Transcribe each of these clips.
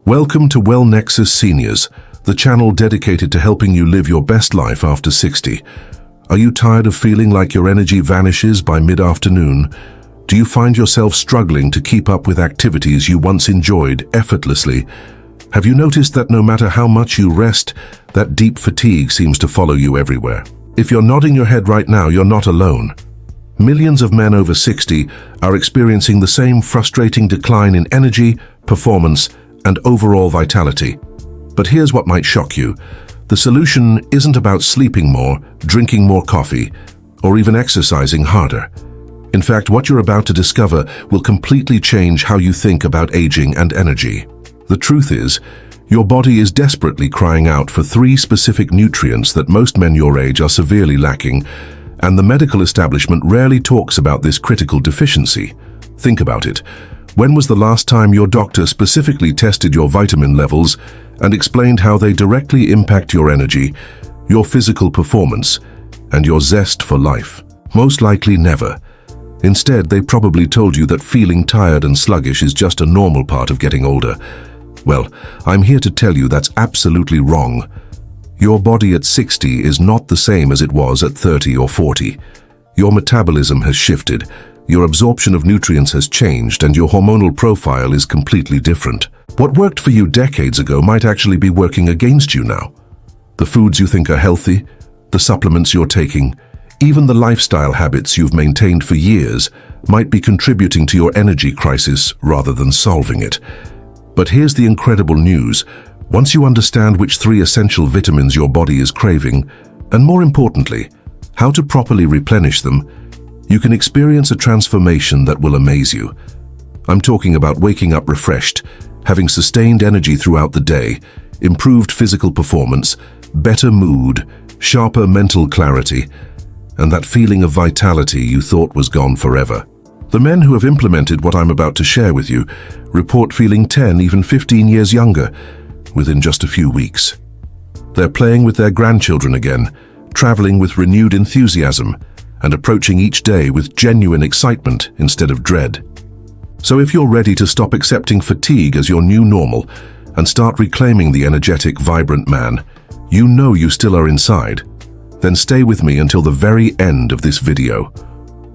Welcome to Wellnexus Seniors, the channel dedicated to helping you live your best life after 60. Are you tired of feeling like your energy vanishes by mid-afternoon? Do you find yourself struggling to keep up with activities you once enjoyed effortlessly? Have you noticed that no matter how much you rest, that deep fatigue seems to follow you everywhere? If you're nodding your head right now, you're not alone. Millions of men over 60 are experiencing the same frustrating decline in energy, performance, and overall vitality. But here's what might shock you. The solution isn't about sleeping more, drinking more coffee, or even exercising harder. In fact, what you're about to discover will completely change how you think about aging and energy. The truth is, your body is desperately crying out for 3 specific nutrients that most men your age are severely lacking, and the medical establishment rarely talks about this critical deficiency. Think about it. When was the last time your doctor specifically tested your vitamin levels and explained how they directly impact your energy, your physical performance, and your zest for life? Most likely never. Instead, they probably told you that feeling tired and sluggish is just a normal part of getting older. Well, I'm here to tell you that's absolutely wrong. Your body at 60 is not the same as it was at 30 or 40. Your metabolism has shifted, your absorption of nutrients has changed, and your hormonal profile is completely different. What worked for you decades ago might actually be working against you now. The foods you think are healthy, the supplements you're taking, even the lifestyle habits you've maintained for years might be contributing to your energy crisis rather than solving it. But here's the incredible news. Once you understand which 3 essential vitamins your body is craving, and more importantly, how to properly replenish them, you can experience a transformation that will amaze you. I'm talking about waking up refreshed, having sustained energy throughout the day, improved physical performance, better mood, sharper mental clarity, and that feeling of vitality you thought was gone forever. The men who have implemented what I'm about to share with you report feeling 10, even 15 years younger within just a few weeks. They're playing with their grandchildren again, traveling with renewed enthusiasm, and approaching each day with genuine excitement instead of dread. So if you're ready to stop accepting fatigue as your new normal and start reclaiming the energetic, vibrant man you know you still are inside, then stay with me until the very end of this video.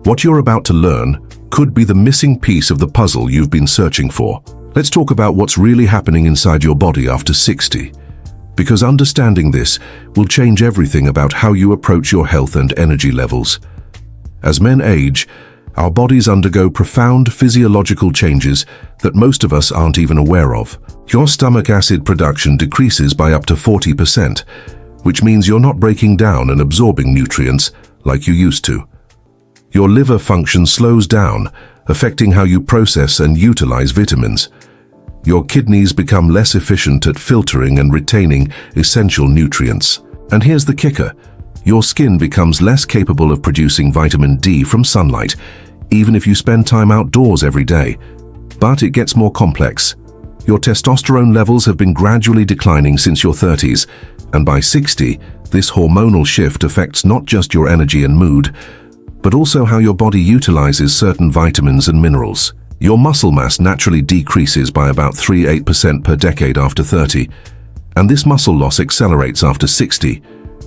What you're about to learn could be the missing piece of the puzzle you've been searching for. Let's talk about what's really happening inside your body after 60. Because understanding this will change everything about how you approach your health and energy levels. As men age, our bodies undergo profound physiological changes that most of us aren't even aware of. Your stomach acid production decreases by up to 40%, which means you're not breaking down and absorbing nutrients like you used to. Your liver function slows down, affecting how you process and utilize vitamins. Your kidneys become less efficient at filtering and retaining essential nutrients. And here's the kicker. Your skin becomes less capable of producing vitamin D from sunlight, even if you spend time outdoors every day. But it gets more complex. Your testosterone levels have been gradually declining since your 30s, and by 60, this hormonal shift affects not just your energy and mood, but also how your body utilizes certain vitamins and minerals. Your muscle mass naturally decreases by about 3–8% per decade after 30, and this muscle loss accelerates after 60,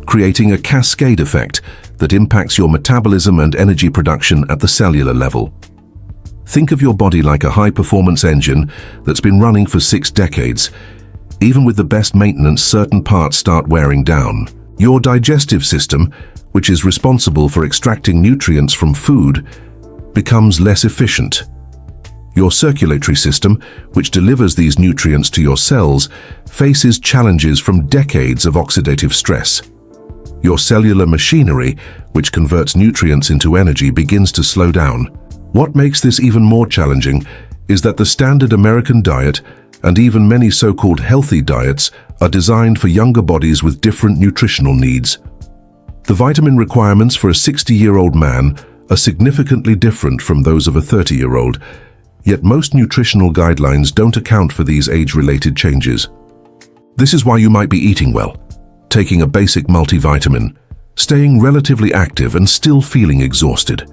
creating a cascade effect that impacts your metabolism and energy production at the cellular level. Think of your body like a high-performance engine that's been running for 6 decades. Even with the best maintenance, certain parts start wearing down. Your digestive system, which is responsible for extracting nutrients from food, becomes less efficient. Your circulatory system, which delivers these nutrients to your cells, faces challenges from decades of oxidative stress. Your cellular machinery, which converts nutrients into energy, begins to slow down. What makes this even more challenging is that the standard American diet and even many so-called healthy diets are designed for younger bodies with different nutritional needs. The vitamin requirements for a 60-year-old man are significantly different from those of a 30-year-old, yet most nutritional guidelines don't account for these age-related changes. This is why you might be eating well, taking a basic multivitamin, staying relatively active and still feeling exhausted.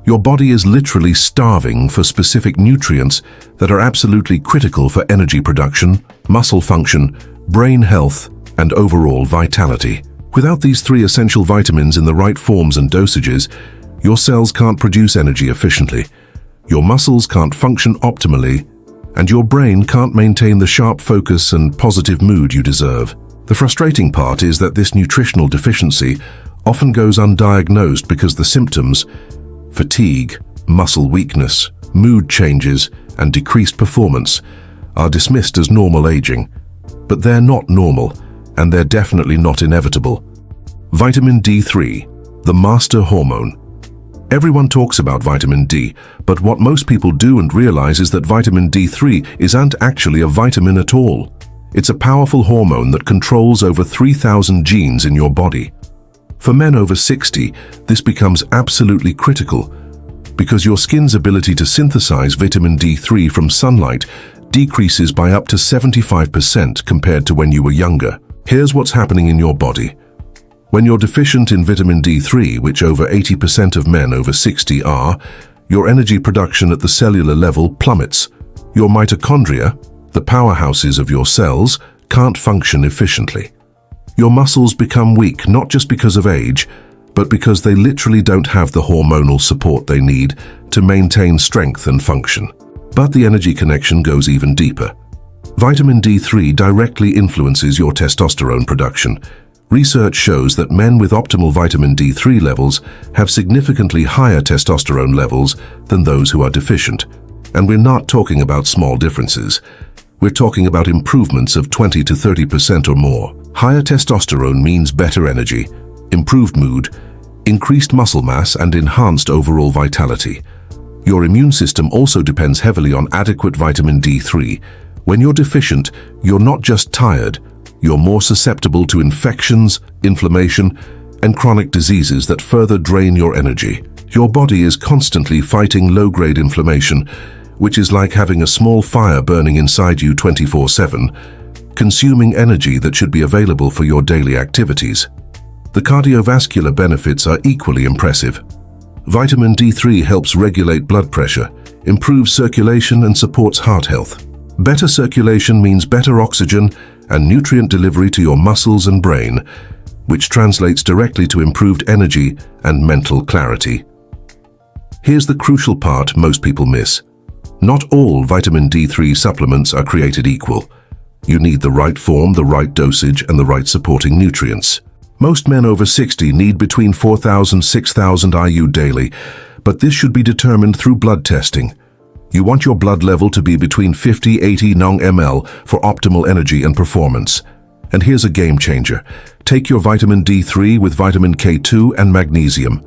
Your body is literally starving for specific nutrients that are absolutely critical for energy production, muscle function, brain health, and overall vitality. Without these three essential vitamins in the right forms and dosages, your cells can't produce energy efficiently, your muscles can't function optimally, and your brain can't maintain the sharp focus and positive mood you deserve. The frustrating part is that this nutritional deficiency often goes undiagnosed because the symptoms, fatigue, muscle weakness, mood changes, and decreased performance, are dismissed as normal aging. But they're not normal, and they're definitely not inevitable. Vitamin D3, the master hormone. Everyone talks about vitamin D, but what most people don't realize is that vitamin D3 isn't actually a vitamin at all. It's a powerful hormone that controls over 3,000 genes in your body. For men over 60, this becomes absolutely critical because your skin's ability to synthesize vitamin D3 from sunlight decreases by up to 75% compared to when you were younger. Here's what's happening in your body. When you're deficient in vitamin D3, which over 80% of men over 60 are, your energy production at the cellular level plummets. Your mitochondria, the powerhouses of your cells, can't function efficiently. Your muscles become weak not just because of age, but because they literally don't have the hormonal support they need to maintain strength and function. But the energy connection goes even deeper. Vitamin D3 directly influences your testosterone production. Research shows that men with optimal vitamin D3 levels have significantly higher testosterone levels than those who are deficient. And we're not talking about small differences. We're talking about improvements of 20 to 30% or more. Higher testosterone means better energy, improved mood, increased muscle mass, and enhanced overall vitality. Your immune system also depends heavily on adequate vitamin D3. When you're deficient, you're not just tired, you're more susceptible to infections, inflammation, and chronic diseases that further drain your energy. Your body is constantly fighting low-grade inflammation, which is like having a small fire burning inside you 24/7, consuming energy that should be available for your daily activities. The cardiovascular benefits are equally impressive. Vitamin D3 helps regulate blood pressure, improves circulation, and supports heart health. Better circulation means better oxygen and nutrient delivery to your muscles and brain, which translates directly to improved energy and mental clarity. Here's the crucial part most people miss. Not all vitamin D3 supplements are created equal. You need the right form, the right dosage, and the right supporting nutrients. Most men over 60 need between 4,000 and 6,000 IU daily, but this should be determined through blood testing. You want your blood level to be between 50-80 ng/ml for optimal energy and performance. And here's a game changer. Take your vitamin D3 with vitamin K2 and magnesium.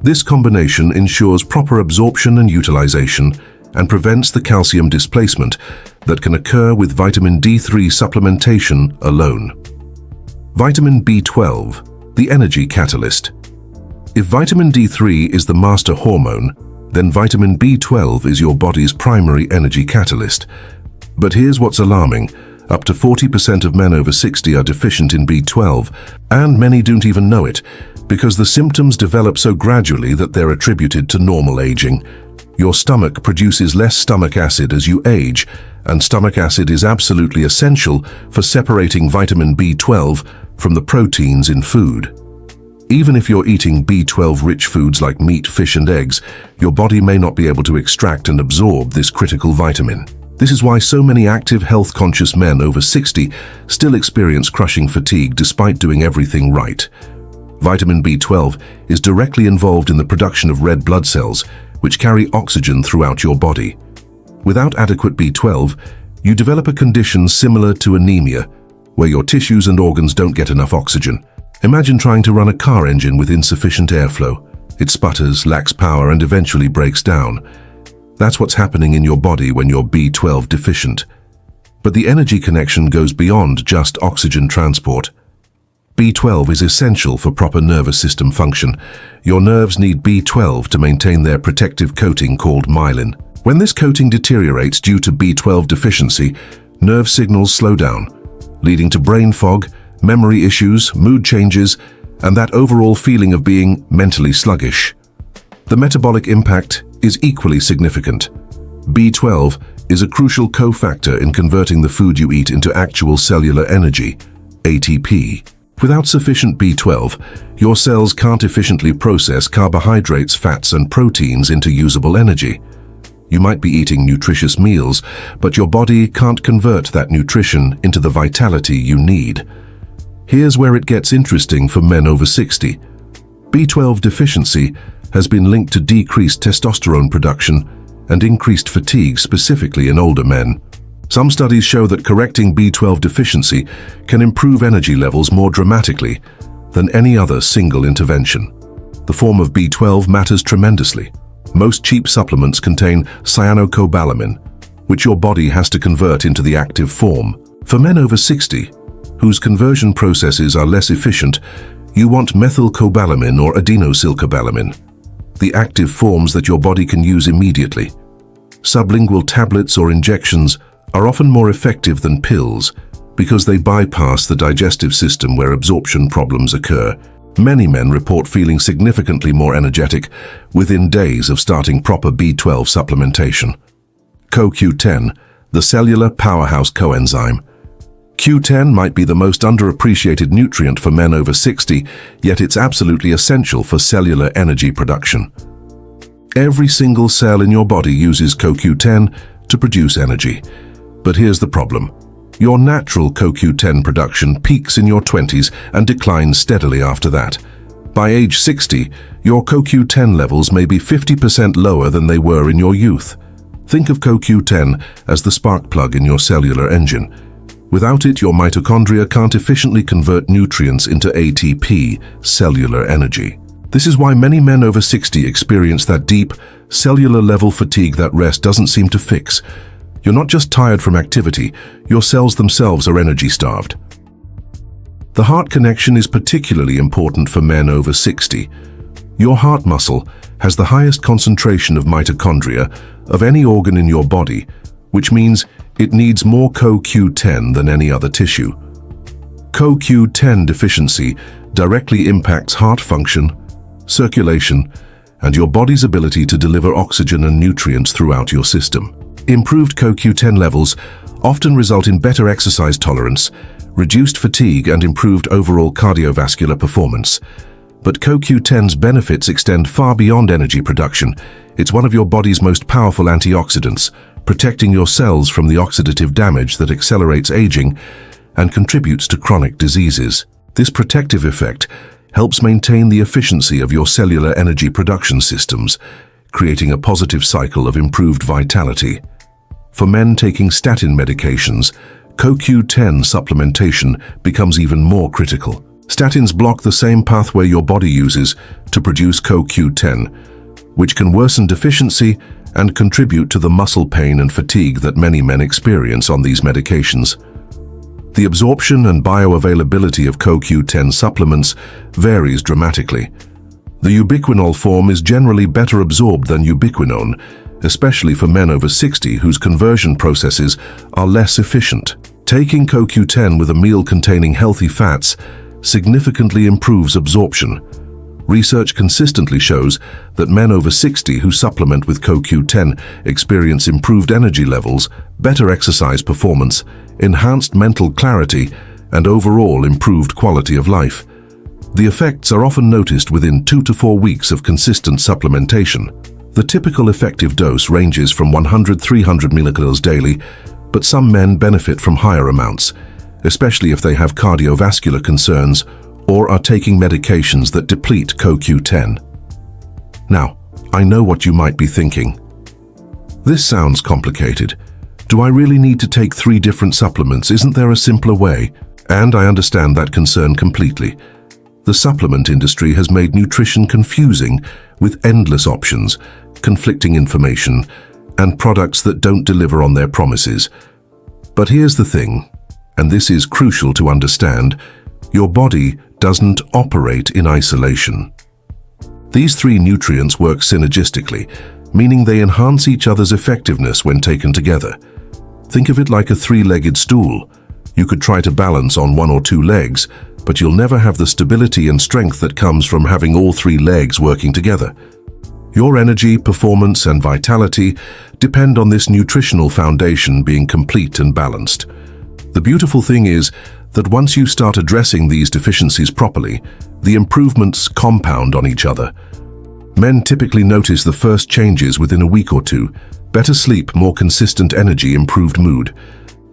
This combination ensures proper absorption and utilization and prevents the calcium displacement that can occur with vitamin D3 supplementation alone. Vitamin B12, the energy catalyst. If vitamin D3 is the master hormone, then vitamin B12 is your body's primary energy catalyst. But here's what's alarming. Up to 40% of men over 60 are deficient in B12, and many don't even know it, because the symptoms develop so gradually that they're attributed to normal aging. Your stomach produces less stomach acid as you age, and stomach acid is absolutely essential for separating vitamin B12 from the proteins in food. Even if you're eating B12-rich foods like meat, fish, and eggs, your body may not be able to extract and absorb this critical vitamin. This is why so many active, health-conscious men over 60 still experience crushing fatigue despite doing everything right. Vitamin B12 is directly involved in the production of red blood cells, which carry oxygen throughout your body. Without adequate B12, you develop a condition similar to anemia, where your tissues and organs don't get enough oxygen. Imagine trying to run a car engine with insufficient airflow. It sputters, lacks power, and eventually breaks down. That's what's happening in your body when you're B12 deficient. But the energy connection goes beyond just oxygen transport. B12 is essential for proper nervous system function. Your nerves need B12 to maintain their protective coating called myelin. When this coating deteriorates due to B12 deficiency, nerve signals slow down, leading to brain fog, memory issues, mood changes, and that overall feeling of being mentally sluggish. The metabolic impact is equally significant. B12 is a crucial cofactor in converting the food you eat into actual cellular energy, ATP. Without sufficient B12, your cells can't efficiently process carbohydrates, fats, and proteins into usable energy. You might be eating nutritious meals, but your body can't convert that nutrition into the vitality you need. Here's where it gets interesting for men over 60. B12 deficiency has been linked to decreased testosterone production and increased fatigue, specifically in older men. Some studies show that correcting B12 deficiency can improve energy levels more dramatically than any other single intervention. The form of B12 matters tremendously. Most cheap supplements contain cyanocobalamin, which your body has to convert into the active form. For men over 60, whose conversion processes are less efficient, you want methylcobalamin or adenosylcobalamin, the active forms that your body can use immediately. Sublingual tablets or injections are often more effective than pills because they bypass the digestive system where absorption problems occur. Many men report feeling significantly more energetic within days of starting proper B12 supplementation. CoQ10, the cellular powerhouse coenzyme. Q10 might be the most underappreciated nutrient for men over 60, yet it's absolutely essential for cellular energy production. Every single cell in your body uses CoQ10 to produce energy. But here's the problem. Your natural CoQ10 production peaks in your 20s and declines steadily after that. By age 60, your CoQ10 levels may be 50% lower than they were in your youth. Think of CoQ10 as the spark plug in your cellular engine. Without it, your mitochondria can't efficiently convert nutrients into ATP, cellular energy. This is why many men over 60 experience that deep, cellular-level fatigue that rest doesn't seem to fix. You're not just tired from activity, your cells themselves are energy-starved. The heart connection is particularly important for men over 60. Your heart muscle has the highest concentration of mitochondria of any organ in your body, which means it needs more CoQ10 than any other tissue. CoQ10 deficiency directly impacts heart function, circulation, and your body's ability to deliver oxygen and nutrients throughout your system. Improved CoQ10 levels often result in better exercise tolerance, reduced fatigue, and improved overall cardiovascular performance. But CoQ10's benefits extend far beyond energy production. It's one of your body's most powerful antioxidants, protecting your cells from the oxidative damage that accelerates aging and contributes to chronic diseases. This protective effect helps maintain the efficiency of your cellular energy production systems, creating a positive cycle of improved vitality. For men taking statin medications, CoQ10 supplementation becomes even more critical. Statins block the same pathway your body uses to produce CoQ10, which can worsen deficiency and contribute to the muscle pain and fatigue that many men experience on these medications. The absorption and bioavailability of CoQ10 supplements varies dramatically. The ubiquinol form is generally better absorbed than ubiquinone, especially for men over 60 whose conversion processes are less efficient. Taking CoQ10 with a meal containing healthy fats significantly improves absorption. Research consistently shows that men over 60 who supplement with CoQ10 experience improved energy levels, better exercise performance, enhanced mental clarity, and overall improved quality of life. The effects are often noticed within 2 to 4 weeks of consistent supplementation. The typical effective dose ranges from 100–300 mg daily, but some men benefit from higher amounts, especially if they have cardiovascular concerns or are taking medications that deplete CoQ10. Now, I know what you might be thinking. This sounds complicated. Do I really need to take 3 different supplements? Isn't there a simpler way? And I understand that concern completely. The supplement industry has made nutrition confusing with endless options, conflicting information, and products that don't deliver on their promises. But here's the thing, and this is crucial to understand: your body doesn't operate in isolation. These 3 nutrients work synergistically, meaning they enhance each other's effectiveness when taken together. Think of it like a 3-legged stool. You could try to balance on 1 or 2 legs, but you'll never have the stability and strength that comes from having all 3 legs working together. Your energy, performance, and vitality depend on this nutritional foundation being complete and balanced. The beautiful thing is that once you start addressing these deficiencies properly, the improvements compound on each other. Men typically notice the first changes within a week or two: better sleep, more consistent energy, improved mood.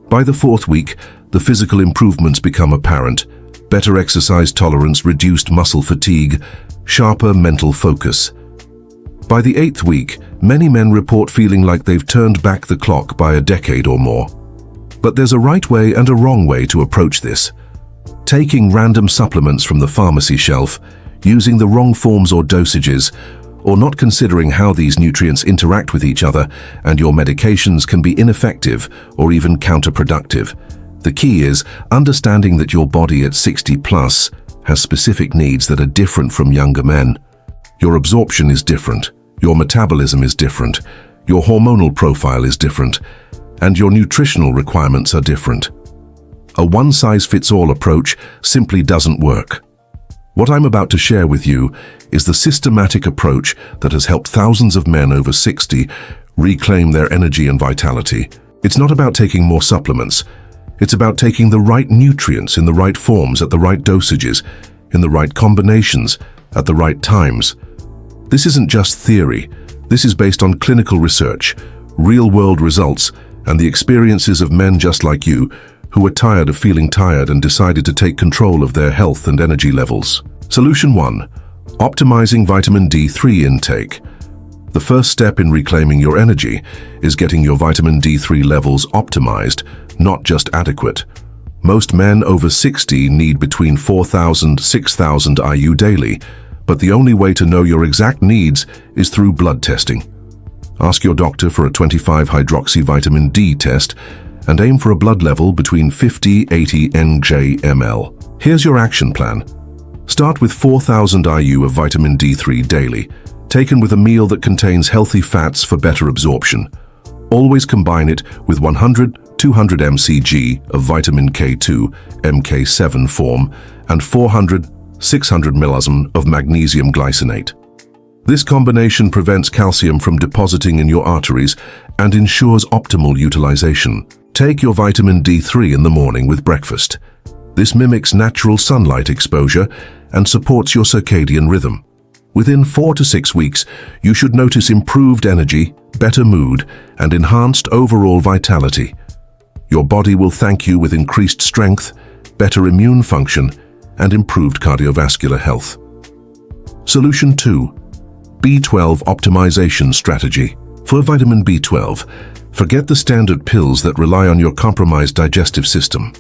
By the 4th week, the physical improvements become apparent: better exercise tolerance, reduced muscle fatigue, sharper mental focus. By the 8th week, many men report feeling like they've turned back the clock by a decade or more. But there's a right way and a wrong way to approach this. Taking random supplements from the pharmacy shelf, using the wrong forms or dosages, or not considering how these nutrients interact with each other and your medications can be ineffective or even counterproductive. The key is understanding that your body at 60 plus has specific needs that are different from younger men. Your absorption is different, your metabolism is different, your hormonal profile is different, and your nutritional requirements are different. A one-size-fits-all approach simply doesn't work. What I'm about to share with you is the systematic approach that has helped thousands of men over 60 reclaim their energy and vitality. It's not about taking more supplements. It's about taking the right nutrients in the right forms at the right dosages, in the right combinations, at the right times. This isn't just theory. This is based on clinical research, real-world results, and the experiences of men just like you who were tired of feeling tired and decided to take control of their health and energy levels. Solution 1. Optimizing vitamin D3 intake. The first step in reclaiming your energy is getting your vitamin D3 levels optimized, not just adequate. Most men over 60 need between 4,000 to 6,000 IU daily, but the only way to know your exact needs is through blood testing. Ask your doctor for a 25-hydroxy vitamin D test and aim for a blood level between 50-80 Nj/ml. Here's your action plan. Start with 4,000 IU of vitamin D3 daily, taken with a meal that contains healthy fats for better absorption. Always combine it with 100-200 mcg of vitamin K2, MK7 form, and 400-600 mg of magnesium glycinate. This combination prevents calcium from depositing in your arteries and ensures optimal utilization. Take your vitamin D3 in the morning with breakfast. This mimics natural sunlight exposure and supports your circadian rhythm. Within 4 to 6 weeks, you should notice improved energy, better mood, and enhanced overall vitality. Your body will thank you with increased strength, better immune function, and improved cardiovascular health. Solution 2. B12 optimization strategy. For vitamin B12, forget the standard pills that rely on your compromised digestive system.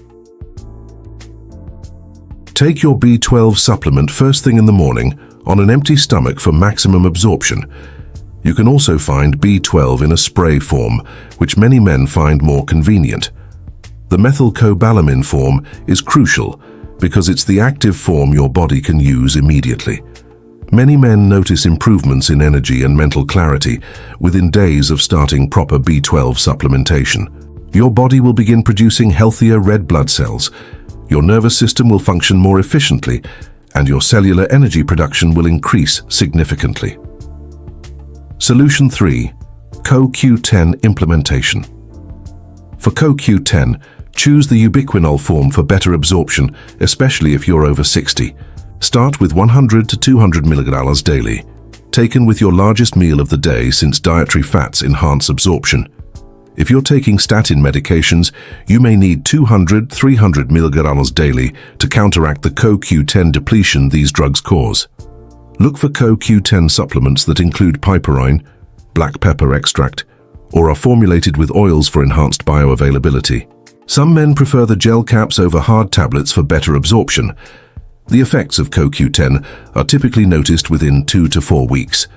Take your B12 supplement first thing in the morning on an empty stomach for maximum absorption. You can also find B12 in a spray form, which many men find more convenient. The methylcobalamin form is crucial because it's the active form your body can use immediately. Many men notice improvements in energy and mental clarity within days of starting proper B12 supplementation. Your body will begin producing healthier red blood cells, your nervous system will function more efficiently, and your cellular energy production will increase significantly. Solution 3. CoQ10 implementation. For CoQ10, choose the ubiquinol form for better absorption, especially if you're over 60. Start with 100 to 200 mg daily, taken with your largest meal of the day since dietary fats enhance absorption. If you're taking statin medications, you may need 200-300 mg daily to counteract the CoQ10 depletion these drugs cause. Look for CoQ10 supplements that include piperine, black pepper extract, or are formulated with oils for enhanced bioavailability. Some men prefer the gel caps over hard tablets for better absorption. The effects of CoQ10 are typically noticed within 2 to 4 weeks.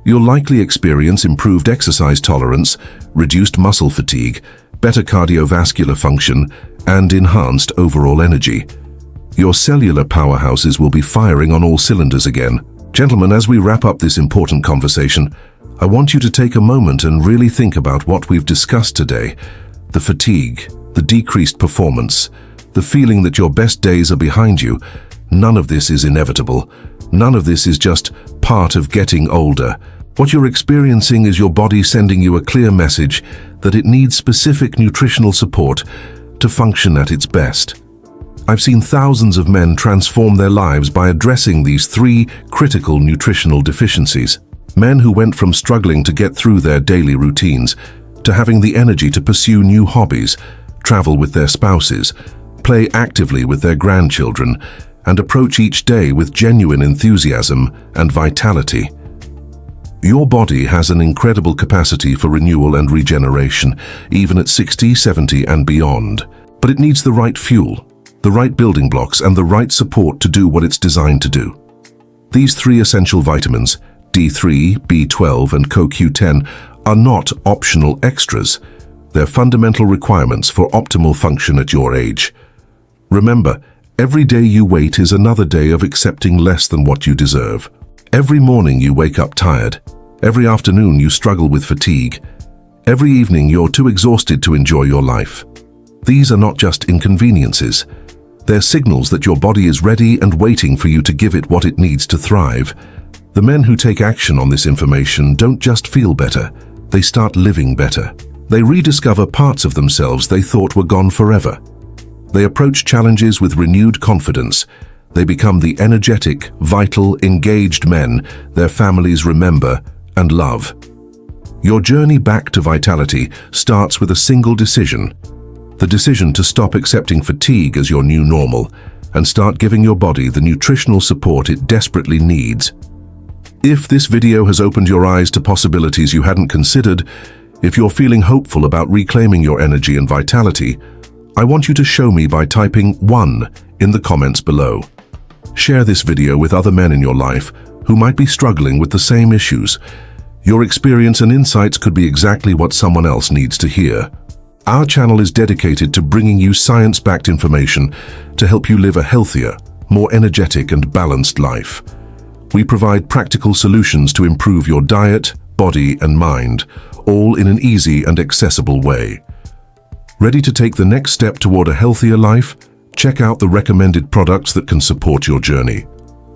You'll likely experience improved exercise tolerance, reduced muscle fatigue, better cardiovascular function, and enhanced overall energy. Your cellular powerhouses will be firing on all cylinders again. Gentlemen, as we wrap up this important conversation, I want you to take a moment and really think about what we've discussed today. The fatigue, the decreased performance, the feeling that your best days are behind you. None of this is inevitable. None of this is just part of getting older. What you're experiencing is your body sending you a clear message that it needs specific nutritional support to function at its best. I've seen thousands of men transform their lives by addressing these 3 critical nutritional deficiencies. Men who went from struggling to get through their daily routines to having the energy to pursue new hobbies, travel with their spouses, play actively with their grandchildren, and approach each day with genuine enthusiasm and vitality. Your body has an incredible capacity for renewal and regeneration, even at 60, 70, and beyond. But it needs the right fuel, the right building blocks, and the right support to do what it's designed to do. These 3 essential vitamins, D3, B12, and CoQ10, are not optional extras. They're fundamental requirements for optimal function at your age. Remember, every day you wait is another day of accepting less than what you deserve. Every morning you wake up tired. Every afternoon you struggle with fatigue. Every evening you're too exhausted to enjoy your life. These are not just inconveniences. They're signals that your body is ready and waiting for you to give it what it needs to thrive. The men who take action on this information don't just feel better, they start living better. They rediscover parts of themselves they thought were gone forever. They approach challenges with renewed confidence. They become the energetic, vital, engaged men their families remember and love. Your journey back to vitality starts with a single decision. The decision to stop accepting fatigue as your new normal and start giving your body the nutritional support it desperately needs. If this video has opened your eyes to possibilities you hadn't considered, if you're feeling hopeful about reclaiming your energy and vitality, I want you to show me by typing 1 in the comments below. Share this video with other men in your life who might be struggling with the same issues. Your experience and insights could be exactly what someone else needs to hear. Our channel is dedicated to bringing you science-backed information to help you live a healthier, more energetic and balanced life. We provide practical solutions to improve your diet, body and mind, all in an easy and accessible way. Ready to take the next step toward a healthier life? Check out the recommended products that can support your journey.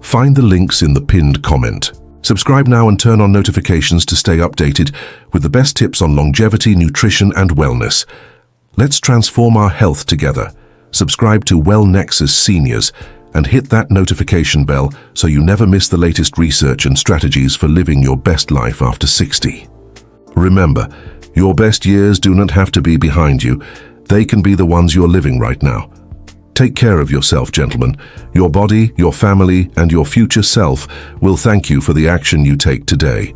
Find the links in the pinned comment. Subscribe now and turn on notifications to stay updated with the best tips on longevity, nutrition, and wellness. Let's transform our health together. Subscribe to Wellnexus Seniors and hit that notification bell so you never miss the latest research and strategies for living your best life after 60. Remember, your best years do not have to be behind you. They can be the ones you're living right now. Take care of yourself, gentlemen. Your body, your family, and your future self will thank you for the action you take today.